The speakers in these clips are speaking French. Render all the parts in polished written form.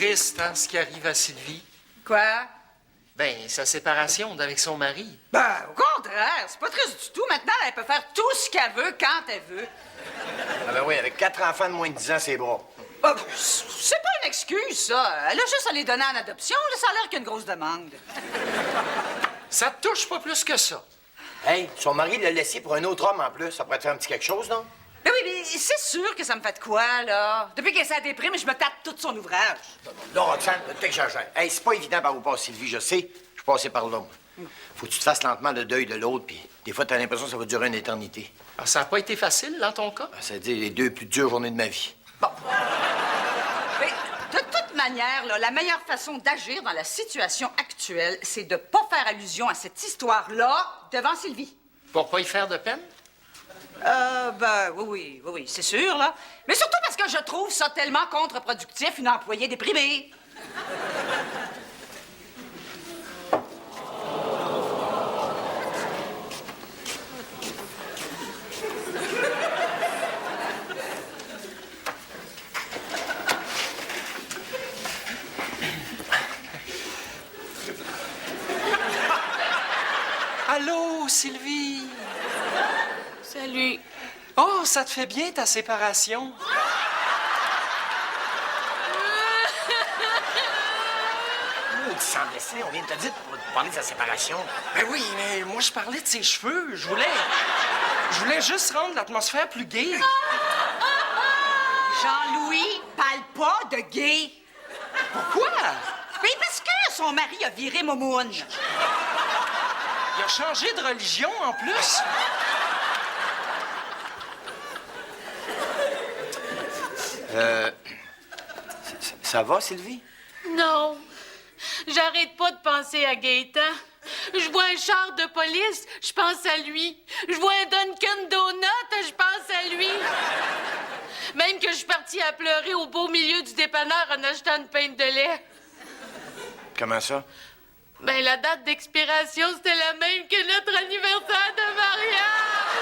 triste, hein, ce qui arrive à Sylvie. Quoi? Ben, sa séparation d'avec son mari. Ben, au contraire, c'est pas triste du tout. Maintenant, elle peut faire tout ce qu'elle veut, quand elle veut. Ah ben oui, avec 4 enfants de moins de 10 ans, c'est bras. Ah, c'est pas une excuse, ça. Elle a juste à les donner en adoption. Là, ça a l'air qu'une grosse demande. Ça te touche pas plus que ça. Hey, son mari l'a laissé pour un autre homme en plus. Ça pourrait te faire un petit quelque chose, non? Ben oui, mais c'est sûr que ça me fait de quoi, là? Depuis qu'elle s'est déprime, je me tape tout son ouvrage. Non, Roxane, t'exagères. Hey, c'est pas évident par où passe Sylvie, je sais. Je suis passé par là, moi. Faut que tu te fasses lentement le deuil de l'autre, puis des fois, t'as l'impression que ça va durer une éternité. Ah, ça n'a pas été facile, dans ton cas? Ça veut dire les 2 plus dures journées de ma vie. Bon. Mais de toute manière, là, la meilleure façon d'agir dans la situation actuelle, c'est de pas faire allusion à cette histoire-là devant Sylvie. Pour pas y faire de peine? Ben, oui, c'est sûr, là. Mais surtout parce que je trouve ça tellement contre-productif, une employée déprimée. Allô, Sylvie? Salut. Oh, ça te fait bien, ta séparation? Oh, tu sembles laisser, on vient de te dire pour te parler de sa séparation. Ben oui, mais moi, je parlais de ses cheveux. Je voulais juste rendre l'atmosphère plus gaie. Jean-Louis parle pas de gay. Pourquoi? Mais parce que son mari a viré Momoun. Il a changé de religion, en plus. Ça va, Sylvie? Non. J'arrête pas de penser à Gaëtan. Je vois un char de police, je pense à lui. Je vois un Dunkin' Donut, je pense à lui. Même que je suis partie à pleurer au beau milieu du dépanneur en achetant une pinte de lait. Comment ça? Ben, la date d'expiration, c'était la même que notre anniversaire de mariage.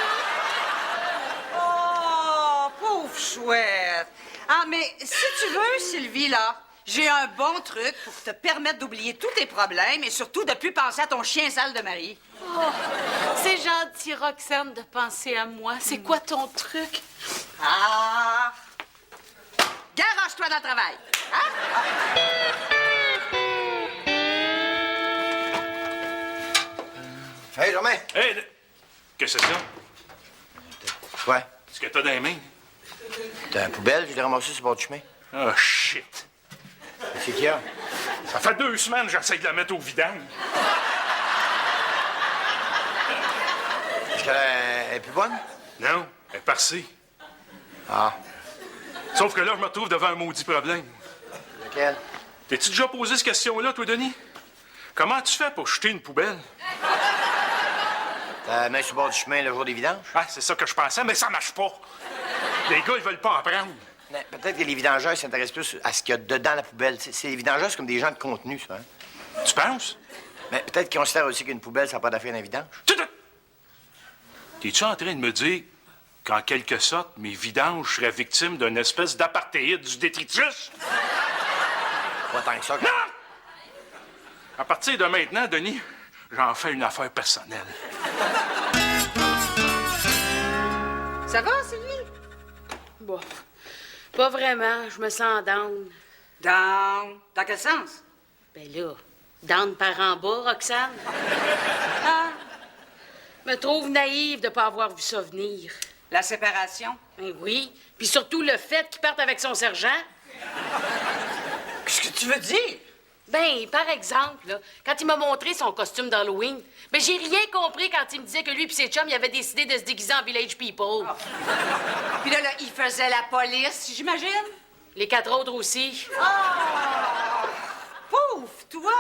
Oh, pauvre chouette. Ah, mais si tu veux, Sylvie, là, j'ai un bon truc pour te permettre d'oublier tous tes problèmes et surtout de plus penser à ton chien sale de mari. Oh, c'est gentil, Roxane, de penser à moi. C'est quoi ton truc? Ah! Garage-toi dans le travail. Hein? Hey, Germain! Hey, qu'est-ce que c'est ça? Ouais. Ce que t'as dans les mains? T'as une poubelle, je l'ai ramassée sur le bord du chemin. Oh, shit. C'est qu'il y a? Ça fait 2 semaines que j'essaie de la mettre au vidange. Est-ce qu'elle est plus bonne? Non, elle est parcée. Ah. Sauf que là, je me retrouve devant un maudit problème. Lequel? T'es-tu déjà posé cette question-là, toi, Denis? Comment tu fais pour jeter une poubelle? T'as la main sur le bord du chemin le jour des vidanges? Ah, c'est ça que je pensais, mais ça marche pas. Les gars, ils veulent pas en prendre. Mais peut-être que les vidangeurs s'intéressent plus à ce qu'il y a dedans la poubelle. C'est les vidangeurs, c'est comme des gens de contenu, ça. Hein? Tu penses? Mais peut-être qu'ils considèrent aussi qu'une poubelle, ça n'a pas d'affaire d'un vidange. T'es-tu en train de me dire qu'en quelque sorte, mes vidanges seraient victimes d'une espèce d'apartheid du détritus? Pas tant que ça. Non! À partir de maintenant, Denis, j'en fais une affaire personnelle. Ça va, Sylvie? Bon, pas vraiment. Je me sens down. Dans quel sens? Ben là, down par en bas, Roxane. Ah, me trouve naïve de pas avoir vu ça venir. La séparation? Ben oui, puis surtout le fait qu'il parte avec son sergent. Qu'est-ce que tu veux dire? Ben, par exemple, là, quand il m'a montré son costume d'Halloween, ben j'ai rien compris quand il me disait que lui et ses chums, ils avaient décidé de se déguiser en Village People. Puis là, il faisait la police, j'imagine? Les 4 autres aussi. Oh! Pauvre toi!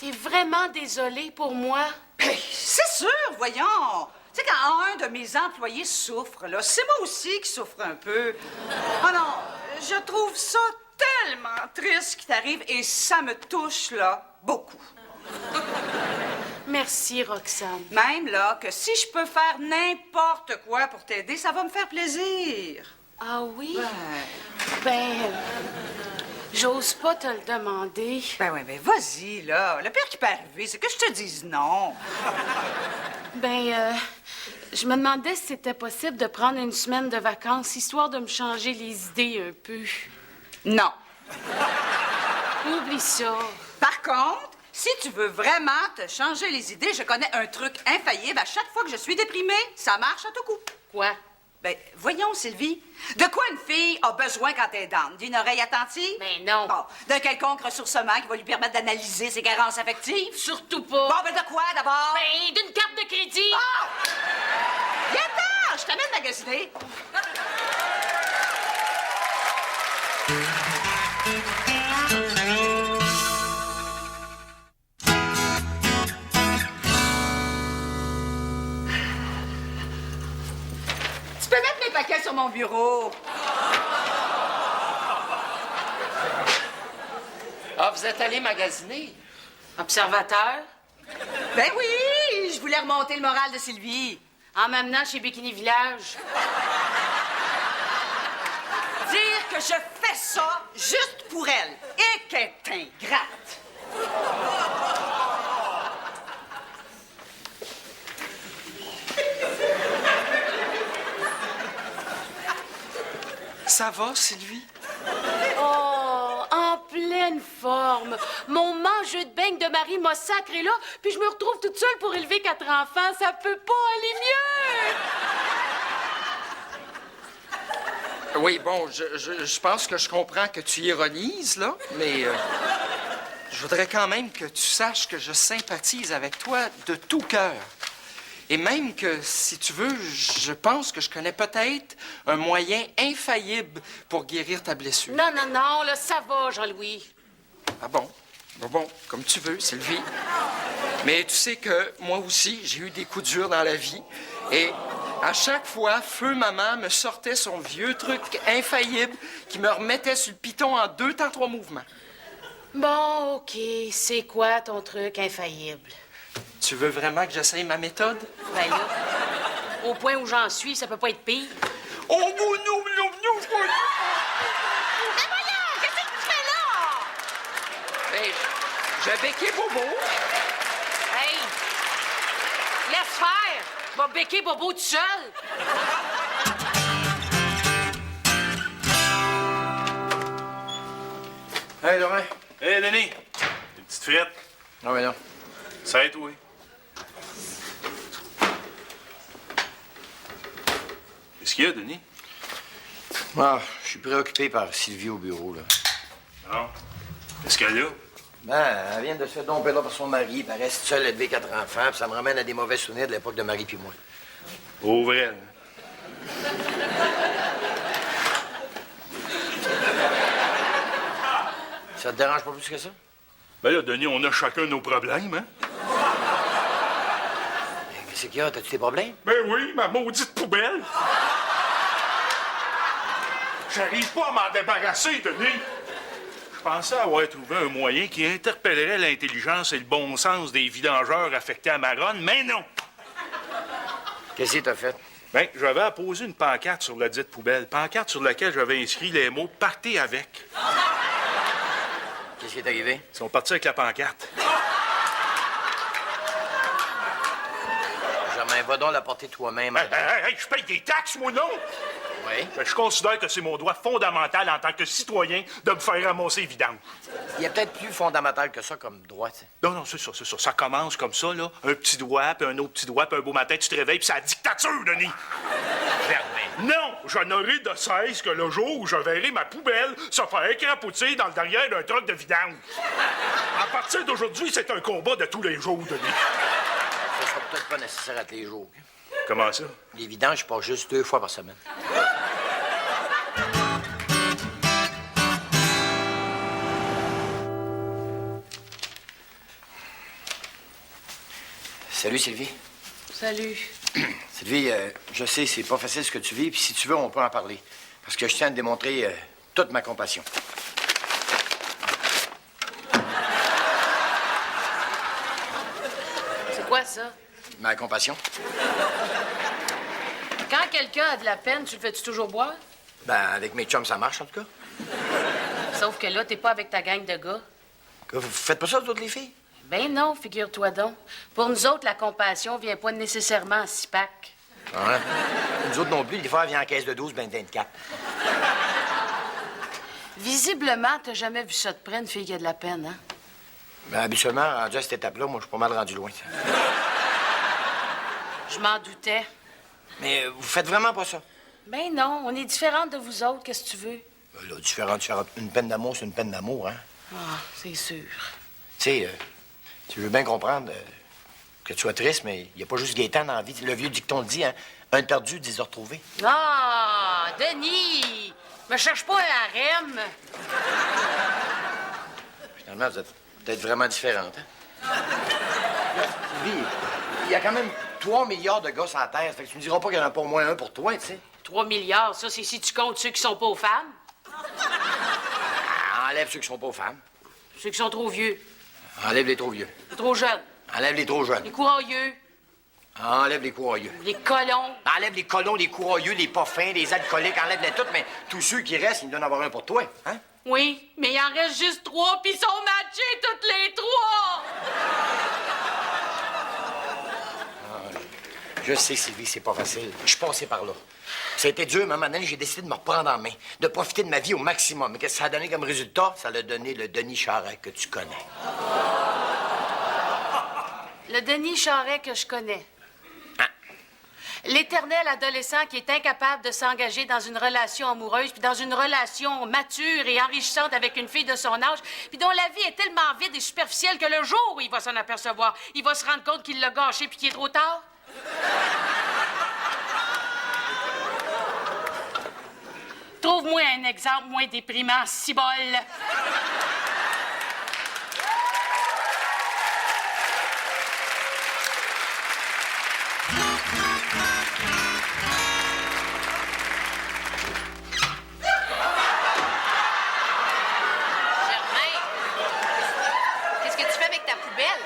T'es vraiment désolée pour moi? C'est sûr, voyons. Tu sais, quand un de mes employés souffre, là, c'est moi aussi qui souffre un peu. Oh non, je trouve ça tellement triste ce qui t'arrive et ça me touche, là, beaucoup. Merci, Roxane. Même, là, que si je peux faire n'importe quoi pour t'aider, ça va me faire plaisir. Ah oui? Ouais. Ben, J'ose pas te le demander. Ben oui, ben vas-y, là. Le pire qui peut arriver, c'est que je te dise non. Je me demandais si c'était possible de prendre une semaine de vacances, histoire de me changer les idées un peu. Non. Oublie ça. Par contre, si tu veux vraiment te changer les idées, je connais un truc infaillible. À chaque fois que je suis déprimée, ça marche à tout coup. Quoi? Ben, voyons, Sylvie. De quoi une fille a besoin quand elle est down? D'une oreille attentive? Ben non. Bon, d'un quelconque ressourcement qui va lui permettre d'analyser ses carences affectives? Surtout pas. Bon, ben de quoi, d'abord? Ben, d'une carte de crédit. Oh! Viens-t'en! Je t'amène magasiner. Tu peux mettre mes paquets sur mon bureau. Ah, vous êtes allé magasiner? Observateur. Ben oui, je voulais remonter le moral de Sylvie. En m'amenant chez Bikini Village. Dire que je fais ça juste pour elle et qu'elle est ingrate. Ça va, Sylvie? Oh, en pleine forme. Mon mangeux de beigne de mari m'a sacré là, puis je me retrouve toute seule pour élever 4 enfants. Ça peut pas aller mieux! Oui, bon, je pense que je comprends que tu ironises, là, mais je voudrais quand même que tu saches que je sympathise avec toi de tout cœur. Et même que, si tu veux, je pense que je connais peut-être un moyen infaillible pour guérir ta blessure. Non, non, non, là, ça va, Jean-Louis. Ah bon? Bon, comme tu veux, Sylvie. Mais tu sais que moi aussi, j'ai eu des coups durs dans la vie. Et à chaque fois, feu maman me sortait son vieux truc infaillible qui me remettait sur le piton en 2 temps 3 mouvements. Bon, OK. C'est quoi ton truc infaillible? Tu veux vraiment que j'essaye ma méthode? Ben là, au point où j'en suis, ça peut pas être pire. Oh, non! Mais voyons, qu'est-ce que tu fais là? Ben, je béquais Bobo. Hey! Laisse faire! Je vais béquer Bobo tout seul! Hey, Laurent. Hé, Denis, une petite frette. Non, mais non. Ça aide, oui. Qu'est-ce qu'il y a, Denis? Ah, je suis préoccupé par Sylvie au bureau, là. Non. Qu'est-ce qu'elle a? Ben, elle vient de se faire domper là par son mari, puis elle reste seule à élever 4 enfants, puis ça me ramène à des mauvais souvenirs de l'époque de Marie puis moi. Au vrai, là. Ça te dérange pas plus que ça? Ben là, Denis, on a chacun nos problèmes, hein? Qu'est-ce qu'il y a? T'as-tu des problèmes? Ben oui, ma maudite poubelle! J'arrive pas à m'en débarrasser, Denis! Je pensais avoir trouvé un moyen qui interpellerait l'intelligence et le bon sens des vidangeurs affectés à Maronne, mais non! Qu'est-ce que t'as fait? Ben, j'avais apposé une pancarte sur la dite poubelle, pancarte sur laquelle j'avais inscrit les mots « Partez avec ». Qu'est-ce qui est arrivé? Ils sont partis avec la pancarte. Germain, va donc la porter toi-même. Hey, je paye des taxes, moi, non? Oui? Ben, je considère que c'est mon droit fondamental en tant que citoyen de me faire ramasser vidange. Il y a peut-être plus fondamental que ça comme droit, tu sais. Non, c'est ça. Ça commence comme ça, là. Un petit doigt, puis un autre petit doigt, puis un beau matin, tu te réveilles, puis c'est la dictature, Denis. Germain. Non, je n'aurai de cesse que le jour où je verrai ma poubelle se faire écrapoter dans le derrière d'un truck de vidange. À partir d'aujourd'hui, c'est un combat de tous les jours, Denis. Ça sera peut-être pas nécessaire à tous les jours. Comment ça? Les vidanges, je passe juste 2 fois par semaine. Salut, Sylvie. Salut. Sylvie, je sais, c'est pas facile ce que tu vis, puis si tu veux, on peut en parler. Parce que je tiens à te démontrer toute ma compassion. C'est quoi ça? Ma compassion? Quand quelqu'un a de la peine, tu le fais-tu toujours boire? Ben, avec mes chums, ça marche, en tout cas. Sauf que là, t'es pas avec ta gang de gars. Vous faites pas ça, toutes les filles? Ben non, figure-toi donc. Pour nous autres, la compassion vient pas nécessairement en 6-pack. Ouais. Nous autres non plus, des fois, elle vient en caisse de 12, ben 24. Visiblement, t'as jamais vu ça de près, une fille qui a de la peine, hein? Ben, habituellement, rendu à cette étape-là, moi, je suis pas mal rendu loin. Je m'en doutais. Mais vous faites vraiment pas ça? Ben non, on est différentes de vous autres, qu'est-ce que tu veux? Ben là, différente. Une peine d'amour, c'est une peine d'amour, hein? Ah, c'est sûr. Tu sais, tu veux bien comprendre que tu sois triste, mais il n'y a pas juste Gaétan dans la vie. Le vieux dicton le dit, hein? Un de perdu, 10 de retrouvé. Ah, Denis! Me cherche pas un harem. Finalement, vous êtes peut-être vraiment différentes, hein? Sylvie, il y a quand même 3 milliards de gars sur la Terre. Fait que tu me diras pas qu'il y en a pas au moins un pour toi, tu sais. 3 milliards, ça, c'est si tu comptes ceux qui sont pas aux femmes. Enlève ceux qui sont pas aux femmes. Ceux qui sont trop vieux, Enlève les trop vieux. trop jeunes, Enlève les trop jeunes. les courageux, Enlève les courageux. les colons. Enlève les colons, les courageux, les pas fins, les alcooliques, enlève-les toutes, mais tous ceux qui restent, ils donnent avoir un pour toi, hein? Oui, mais il en reste juste 3, puis ils sont matchés toutes les 3. Je sais, Sylvie, c'est pas facile. Je suis passé par là. Ça a été dur, mais à un moment donné, j'ai décidé de me reprendre en main, de profiter de ma vie au maximum. Mais qu'est-ce que ça a donné comme résultat? Ça a donné le Denis Charest que tu connais. Le Denis Charest que je connais. Hein? L'éternel adolescent qui est incapable de s'engager dans une relation amoureuse, puis dans une relation mature et enrichissante avec une fille de son âge, puis dont la vie est tellement vide et superficielle que le jour où il va s'en apercevoir, il va se rendre compte qu'il l'a gâché puis qu'il est trop tard. Trouve-moi un exemple moins déprimant, cibole. Germain, qu'est-ce que tu fais avec ta poubelle?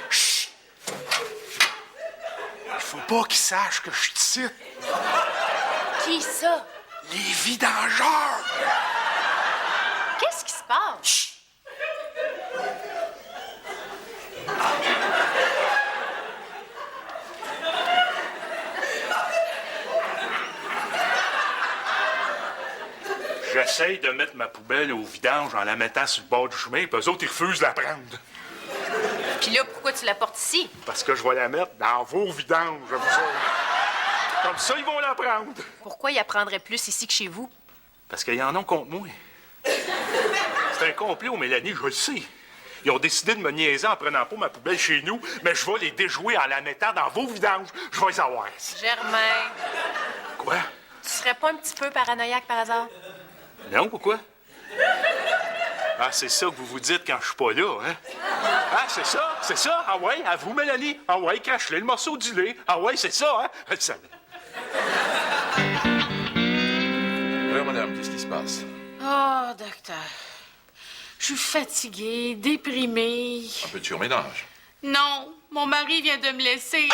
Il faut pas qu'ils sachent que je suis ici. Qui ça? Les vidangeurs! Qu'est-ce qui se passe? J'essaye de mettre ma poubelle au vidange en la mettant sur le bord du chemin, puis eux autres, ils refusent de la prendre. Puis là, pourquoi tu la portes ici? Parce que je vais la mettre dans vos vidanges, comme ça. Comme ça, ils vont la prendre. Pourquoi il apprendrait plus ici que chez vous? Parce qu'ils en ont contre moi. C'est un complot, Mélanie, je le sais. Ils ont décidé de me niaiser en prenant pas ma poubelle chez nous, mais je vais les déjouer en la mettant dans vos vidanges. Je vais les avoir. Germain, Quoi? tu serais pas un petit peu paranoïaque par hasard? Non, pourquoi? Ah, c'est ça que vous vous dites quand je suis pas là, hein? Ah, c'est ça, c'est ça. Ah ouais, à vous, Mélanie. Ah ouais, cache-le, le morceau du lait. Ah ouais, c'est ça, hein? Je le savais. Alors, madame, qu'est-ce qui se passe? Oh, docteur. Je suis fatiguée, déprimée. Un peu de surménage. Non, mon mari vient de me laisser.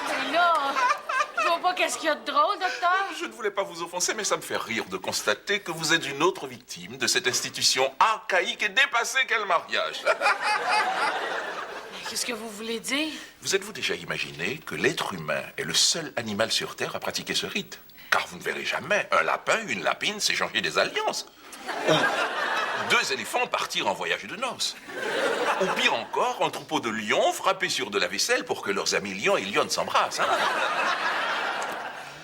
Mais là, je vois pas qu'est-ce qu'il y a de drôle, docteur. Je ne voulais pas vous offenser, mais ça me fait rire de constater que vous êtes une autre victime de cette institution archaïque et dépassée qu'est le mariage. Qu'est-ce que vous voulez dire? Vous êtes-vous déjà imaginé que l'être humain est le seul animal sur Terre à pratiquer ce rite? Car vous ne verrez jamais un lapin, une lapine s'échanger des alliances. Ou 2 éléphants partir en voyage de noces. Ou pire encore, un troupeau de lions frapper sur de la vaisselle pour que leurs amis lions et lionnes s'embrassent. Hein?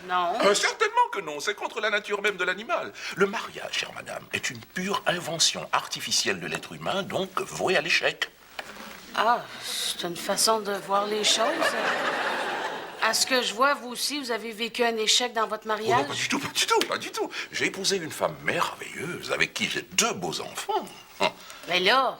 Non. Certainement que non, c'est contre la nature même de l'animal. Le mariage, chère madame, est une pure invention artificielle de l'être humain, donc vouée à l'échec. Ah, c'est une façon de voir les choses. À ce que je vois, vous aussi, vous avez vécu un échec dans votre Oh non, mariage? pas du tout, pas du tout, pas du tout. J'ai épousé une femme merveilleuse avec qui j'ai 2 beaux enfants. Mais là,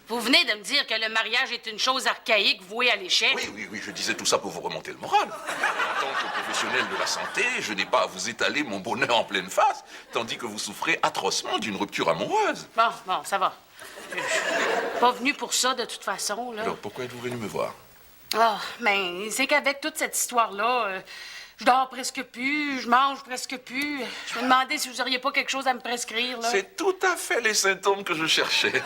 vous venez de me dire que le mariage est une chose archaïque vouée à l'échec. Oui, je disais tout ça pour vous remonter le moral. En tant que professionnel de la santé, je n'ai pas à vous étaler mon bonheur en pleine face, tandis que vous souffrez atrocement d'une rupture amoureuse. Bon, ça va. Je suis pas venue pour ça, de toute façon, là. Alors pourquoi êtes-vous venu me voir? Ah, mais c'est qu'avec toute cette histoire-là, Je dors presque plus, je mange presque plus. Je me demandais si vous auriez pas quelque chose à me prescrire, là. C'est tout à fait les symptômes que je cherchais.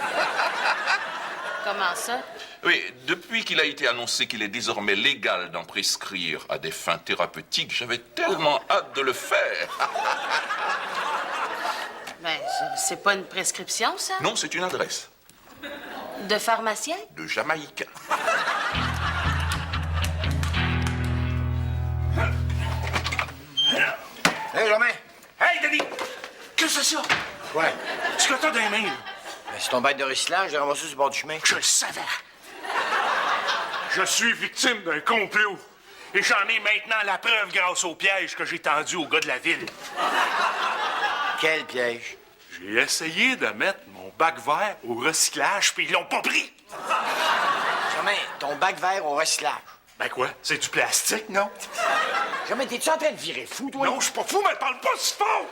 Comment ça? Oui, depuis qu'il a été annoncé qu'il est désormais légal d'en prescrire à des fins thérapeutiques, j'avais tellement hâte de le faire. Ben, c'est pas une prescription, ça? Non, c'est une adresse. De pharmacien? De Jamaïcain. Hey, Romain! Hey, Denis! Qu'est-ce que c'est ça? Ouais. Ce que t'as dans les mains, là? Ben, c'est ton bac de recyclage, j'ai ramassé sur le bord du chemin. Je le savais. Je suis victime d'un complot. Et j'en ai maintenant la preuve grâce au piège que j'ai tendu au gars de la ville. Quel piège? J'ai essayé de mettre mon bac vert au recyclage, puis ils l'ont pas pris. Romain, ton bac vert au recyclage. Ben quoi? C'est du plastique, non? Romain, t'es-tu en train de virer fou, toi? Non, je suis pas fou, mais parle pas si fort!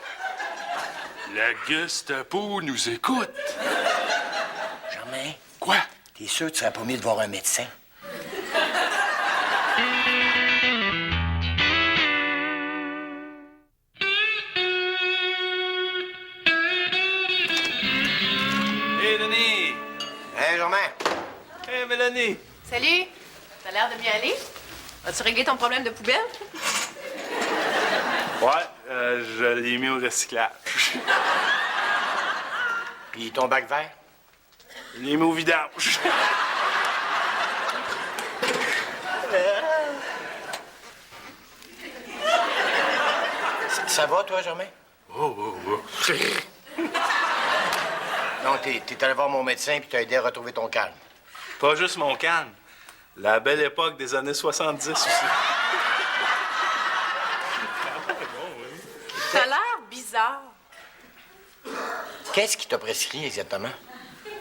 La Gestapo nous écoute. Romain, Quoi? t'es sûr que tu serais pas mieux de voir un médecin? Hey, Denis! Hey, Romain! Hey, Mélanie! Salut! T'as l'air de mieux aller? As-tu réglé ton problème de poubelle? Ouais, je l'ai mis au recyclage. Puis ton bac vert? Je l'ai mis au vidange. Ça va, toi, Germain? Oh. Non, t'es allé voir mon médecin puis t'as aidé à retrouver ton calme. Pas juste mon calme. La belle époque des années 70 aussi. T'as l'air bizarre. Qu'est-ce qui t'a prescrit exactement?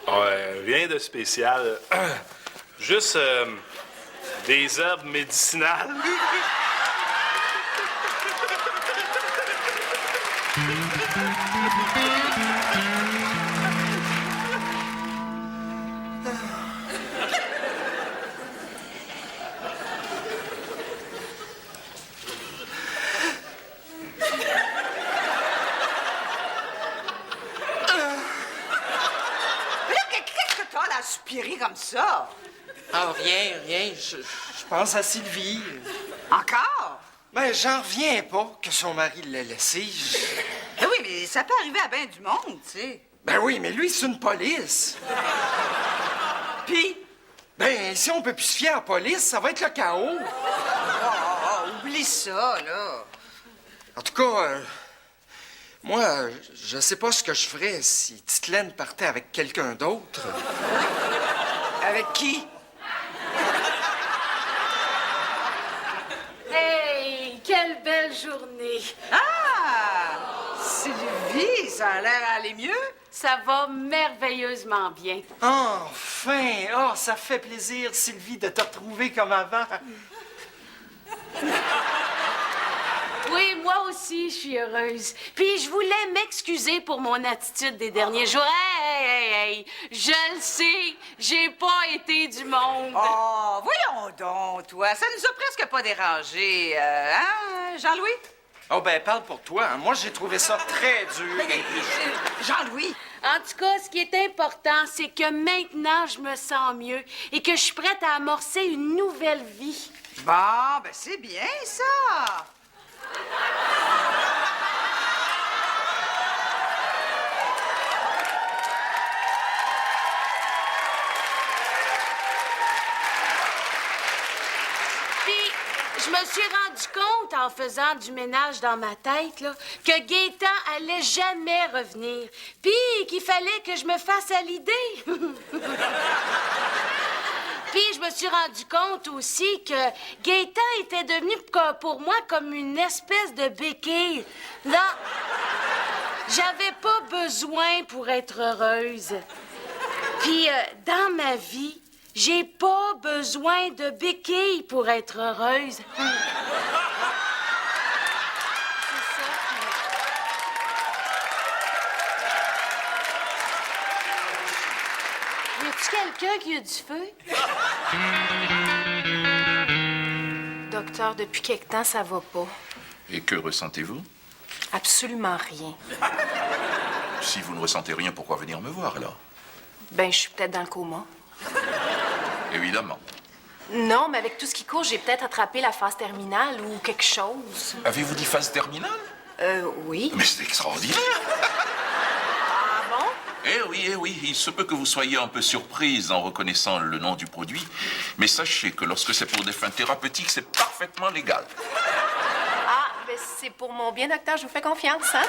Ouais, rien de spécial. Juste des herbes médicinales. Mais là, qu'est-ce que t'as à aspirer comme ça? Ah, rien. Je pense à Sylvie. Encore? Ben, j'en reviens pas que son mari l'ait laissé. Ben oui, mais ça peut arriver à bien du monde, tu sais. Ben oui, mais lui, c'est une police. Puis? Ben, si on peut plus se fier à la police, ça va être le chaos. Oublie ça, là. En tout cas, moi, je sais pas ce que je ferais si Titelaine partait avec quelqu'un d'autre. Avec qui? Hey, quelle belle journée! Ah! Sylvie, ça a l'air d'aller mieux. Ça va merveilleusement bien. Enfin! Oh, ça fait plaisir, Sylvie, de te retrouver comme avant. Oui, moi aussi, je suis heureuse. Puis je voulais m'excuser pour mon attitude des derniers jours. Hey! Je le sais, j'ai pas été du monde. Oh, voyons donc, toi. Ça nous a presque pas dérangés. Hein, Jean-Louis? Oh, ben, parle pour toi. Hein. Moi, j'ai trouvé ça très dur. Jean-Louis? En tout cas, ce qui est important, c'est que maintenant, je me sens mieux et que je suis prête à amorcer une nouvelle vie. Bon, ben c'est bien, ça. Puis, je me suis rendu compte en faisant du ménage dans ma tête là, que Gaétan allait jamais revenir. Puis qu'il fallait que je me fasse à l'idée. Puis je me suis rendu compte aussi que Gaétan était devenu pour moi comme une espèce de béquille. Non, j'avais pas besoin pour être heureuse. Puis dans ma vie, j'ai pas besoin de béquilles pour être heureuse. C'est ça. Y a-tu quelqu'un qui a du feu? Docteur, depuis quelque temps, ça va pas. Et que ressentez-vous? Absolument rien. Si vous ne ressentez rien, pourquoi venir me voir, alors? Ben, je suis peut-être dans le coma. Évidemment. Non, mais avec tout ce qui court, j'ai peut-être attrapé la phase terminale ou quelque chose. Avez-vous dit phase terminale? Oui. Mais c'est extraordinaire! Ah bon? Eh oui, il se peut que vous soyez un peu surprise en reconnaissant le nom du produit, mais sachez que lorsque c'est pour des fins thérapeutiques, c'est parfaitement légal. Ah, ben c'est pour mon bien, docteur, je vous fais confiance, hein?